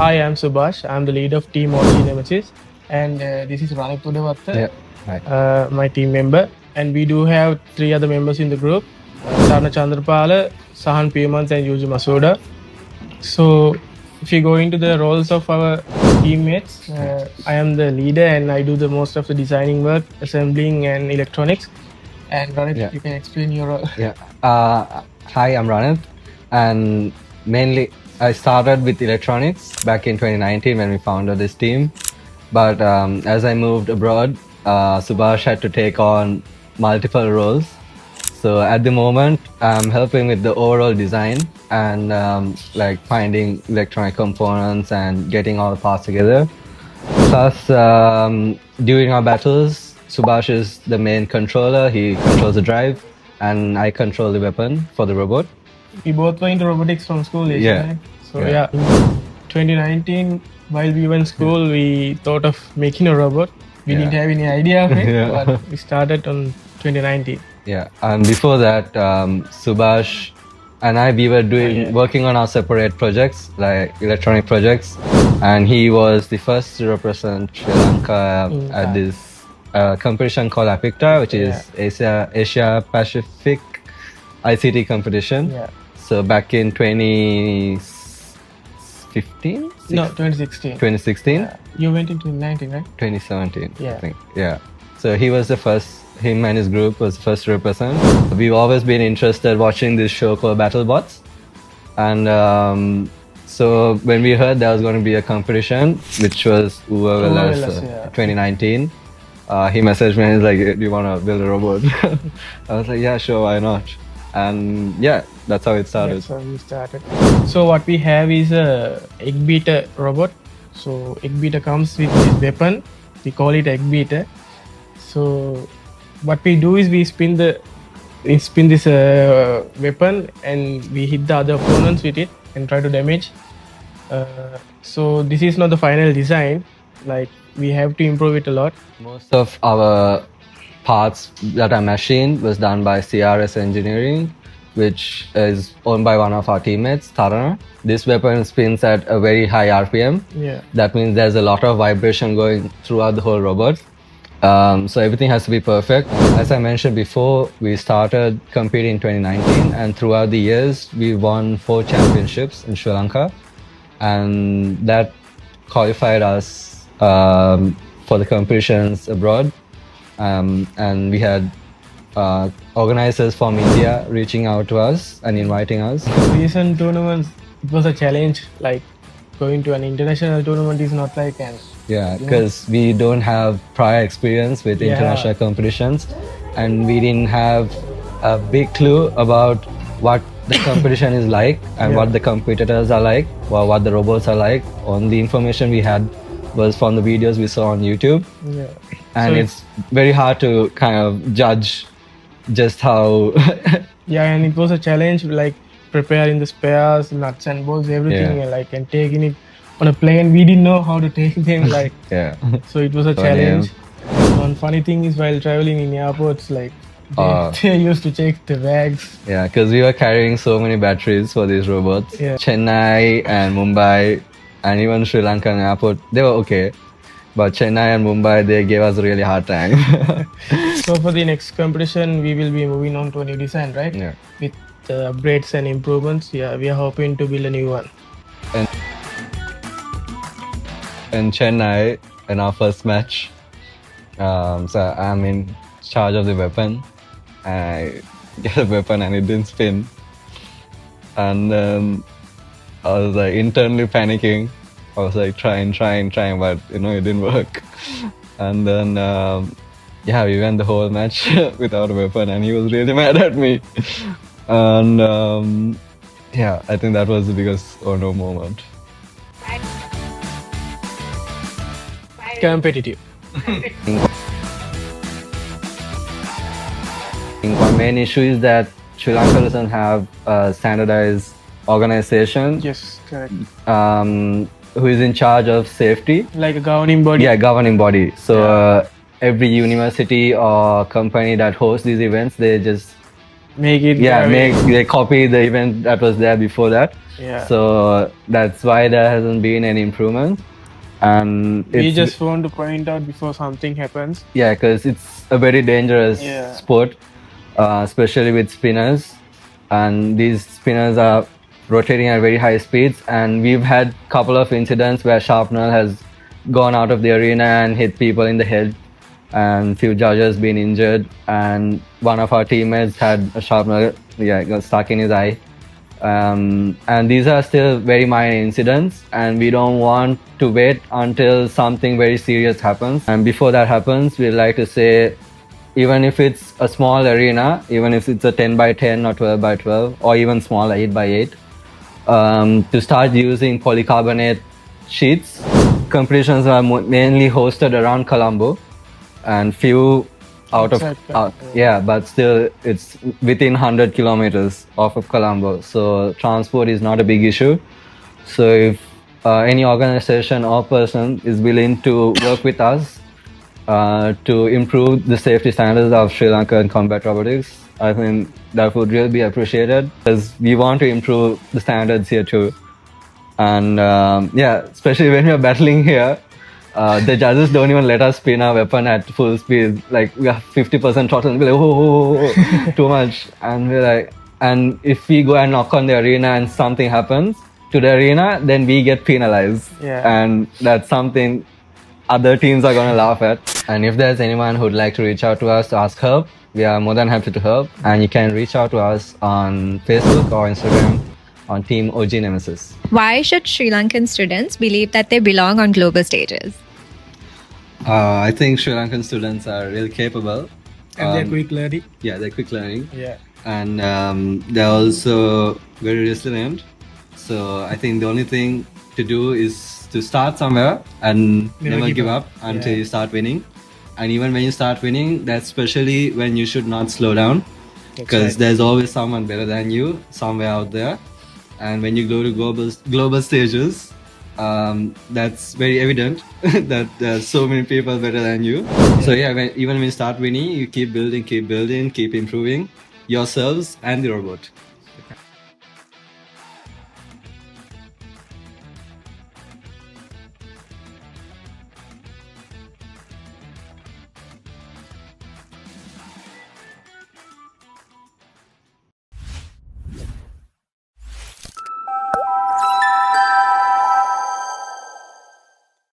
Hi, I'm Subhash. I'm the lead of team of NEMESIS, and this is Ranik Pudawatta, Yeah. Hi. my team member. And we do have 3 other members in the group: Sarna Chandrapala, Sahan Piyamans, and Yuji Masuda. So, if you go into the roles of our teammates, I am the leader, and I do the most of the designing work, assembling, and electronics. And Ranik, Yeah. you can explain your role. Yeah. Hi, I'm Ranit, and mainly I started with electronics back in 2019 when we founded this team. But as I moved abroad, Subhash had to take on multiple roles. So at the moment, I'm helping with the overall design and like finding electronic components and getting all the parts together. Plus, during our battles, Subhash is the main controller. He controls the drive, and I control the weapon for the robot. We both were into robotics from school age, Yeah. right? So Yeah. in 2019, while we were in school, we thought of making a robot. We didn't Yeah. have any idea of it, Yeah. but we started on 2019. Yeah, and before that, Subhash and we were working on our separate projects, like electronic projects, and he was the first to represent Sri Lanka at this competition called APICTA, which is Asia Pacific ICT competition. Yeah. So back in 2015? No, 2016. 2016? Yeah. You went in 2019, right? 2017, I Yeah. think. Yeah. So he was the first, him and his group was first to represent. We've always been interested watching this show called BattleBots. And so when we heard there was going to be a competition, which was Uwavelas, 2019, he messaged me and he's like, do you want to build a robot? I was like, yeah, sure, why not? And yeah, that's how it started. That's how we started. So what we have is a egg beater robot. So egg beater comes with this weapon. We call it egg beater. So what we do is we spin this weapon and we hit the other opponents with it and try to damage. So this is not the final design. Like we have to improve it a lot. Most of our parts that are machined was done by CRS Engineering, which is owned by one of our teammates, Tarana. This weapon spins at a very high RPM. Yeah. That means there's a lot of vibration going throughout the whole robot. So everything has to be perfect. As I mentioned before, we started competing in 2019, and throughout the years, we won 4 championships in Sri Lanka, and that qualified us for the competitions abroad. And we had organizers from India reaching out to us and inviting us. Recent tournaments, it was a challenge. Like going to an international tournament is not like an. Yeah, because we don't have prior experience with international competitions, and we didn't have a big clue about what the competition is like and what the competitors are like, or what the robots are like. Only information we had was from the videos we saw on YouTube. Yeah. And So it's very hard to kind of judge just how. Yeah, and it was a challenge, like preparing the spares, nuts and bolts, everything, Yeah. like and taking it on a plane. We didn't know how to take them, like. Yeah. So it was a Funny, challenge. One funny thing is while traveling in airports, like they used to check the bags. Yeah, because we were carrying so many batteries for these robots. Yeah. Chennai and Mumbai and even Sri Lankan airport, they were okay. But Chennai and Mumbai, they gave us a really hard time. So for the next competition, we will be moving on to a new design, right? Yeah. With upgrades and improvements. Yeah, we are hoping to build a new one. In Chennai, in our first match, so I'm in charge of the weapon. I get a weapon and it didn't spin. And then I was like internally panicking. I was like trying, but it didn't work. And then, we went the whole match without a weapon, and he was really mad at me. And I think that was the biggest oh no moment. Competitive. One main issue is that Sri Lanka doesn't have a standardized organization Yes, correct. who is in charge of safety. Like a governing body. Yeah, governing body. So every university or company that hosts these events, they just make it Yeah, their way. they copy the event that was there before that. Yeah. So that's why there hasn't been any improvement. And We it's just want to point out before something happens. yeah, because it's a very dangerous Yeah. sport, especially with spinners. And these spinners are rotating at very high speeds. And we've had couple of incidents where sharpener has gone out of the arena and hit people in the head, and few judges been injured. And one of our teammates had a sharpener, got stuck in his eye. And these are still very minor incidents, and we don't want to wait until something very serious happens. And before that happens, we'd like to say, even if it's a small arena, even if it's a 10 by 10 or 12 by 12, or even smaller 8 by 8, to start using polycarbonate sheets. Competitions are mainly hosted around Colombo, and few Outside Colombo. but still it's within 100 kilometers off of Colombo, so transport is not a big issue. So if any organization or person is willing to work with us to improve the safety standards of Sri Lankan combat robotics, I think that would really be appreciated, because we want to improve the standards here too. And especially when we're battling here, the judges don't even let us spin our weapon at full speed. Like, we have 50% throttle and we're like, oh, too much. And we're like, and if we go and knock on the arena and something happens to the arena, then we get penalized. Yeah. And that's something other teams are going to laugh at. And if there's anyone who'd like to reach out to us to ask help, we are more than happy to help. And you can reach out to us on Facebook or Instagram on Team OG NEMESIS. Why should Sri Lankan students believe that they belong on global stages? I think Sri Lankan students are really capable. And they're quick learning. Yeah, they're quick learning. Yeah. And they're also very resilient. So I think the only thing to do is to start somewhere and never give up until you start winning. And even when you start winning, that's especially when you should not slow down, because there's always someone better than you somewhere out there. And when you go to global stages, that's very evident that there's so many people better than you. So yeah, even when you start winning, you keep building, keep improving yourselves and the robot.